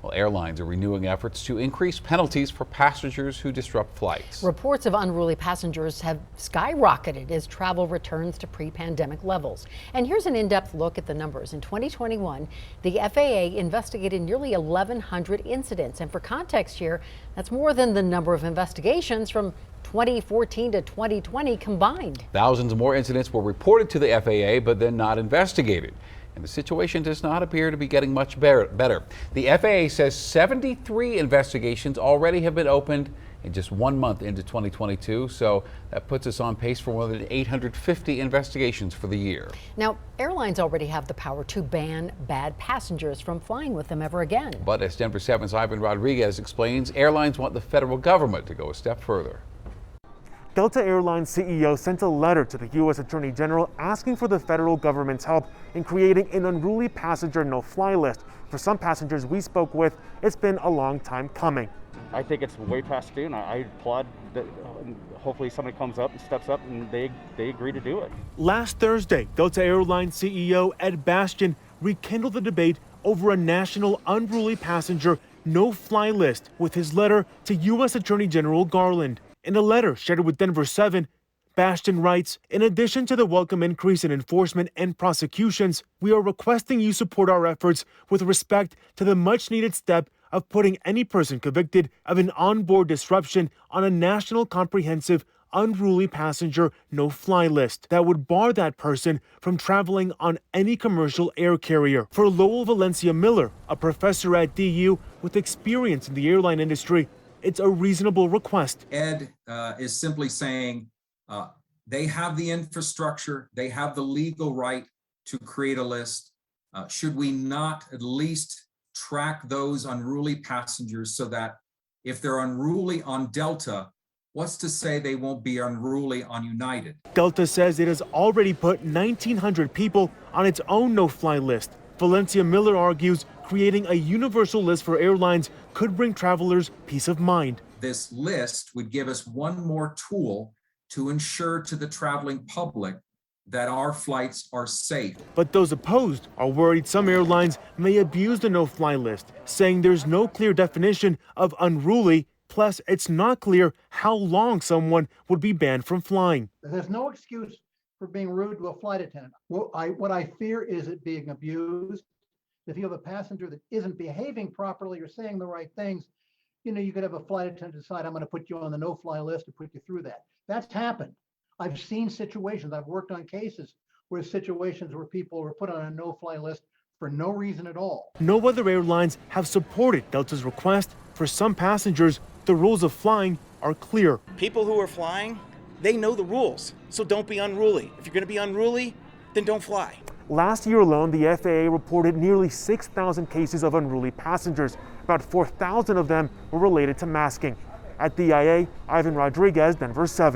Well, airlines are renewing efforts to increase penalties for passengers who disrupt flights. Reports of unruly passengers have skyrocketed as travel returns to pre-pandemic levels. And here's an in-depth look at the numbers. In 2021, the FAA investigated nearly 1,100 incidents. And for context here, that's more than the number of investigations from 2014 to 2020 combined. Thousands more incidents were reported to the FAA, but then not investigated. And the situation does not appear to be getting much better. The FAA says 73 investigations already have been opened in just 1 month into 2022. So that puts us on pace for more than 850 investigations for the year. Now, airlines already have the power to ban bad passengers from flying with them ever again. But as Denver 7's Ivan Rodriguez explains, airlines want the federal government to go a step further. Delta Airlines CEO sent a letter to the U.S. Attorney General asking for the federal government's help in creating an unruly passenger no-fly list. For some passengers we spoke with, it's been a long time coming. I think it's way past due, and I applaud that. Hopefully somebody comes up and steps up and they agree to do it. Last Thursday, Delta Airlines CEO Bastian rekindled the debate over a national unruly passenger no-fly list with his letter to U.S. Attorney General Garland. In a letter shared with Denver 7, Bastian writes, "In addition to the welcome increase in enforcement and prosecutions, we are requesting you support our efforts with respect to the much-needed step of putting any person convicted of an onboard disruption on a national comprehensive unruly passenger no-fly list that would bar that person from traveling on any commercial air carrier." For Lowell Valencia Miller, a professor at DU with experience in the airline industry, it's a reasonable request. Ed is simply saying they have the infrastructure, they have the legal right to create a list. Should we not at least track those unruly passengers so that if they're unruly on Delta, what's to say they won't be unruly on United? Delta says it has already put 1,900 people on its own no-fly list. Valencia Miller argues creating a universal list for airlines could bring travelers peace of mind. This list would give us one more tool to ensure to the traveling public that our flights are safe. But those opposed are worried some airlines may abuse the no-fly list, saying there's no clear definition of unruly, plus it's not clear how long someone would be banned from flying. There's no excuse for being rude to a flight attendant. What I fear is it being abused. If you have a passenger that isn't behaving properly or saying the right things, you could have a flight attendant decide, I'm going to put you on the no-fly list and put you through that. That's happened. I've seen situations, I've worked on cases where people were put on a no-fly list for no reason at all. No other airlines have supported Delta's request. For some passengers, the rules of flying are clear. People who are flying, they know the rules, so don't be unruly. If you're going to be unruly, then don't fly. Last year alone, the FAA reported nearly 6,000 cases of unruly passengers. About 4,000 of them were related to masking. At DIA, Ivan Rodriguez, Denver 7.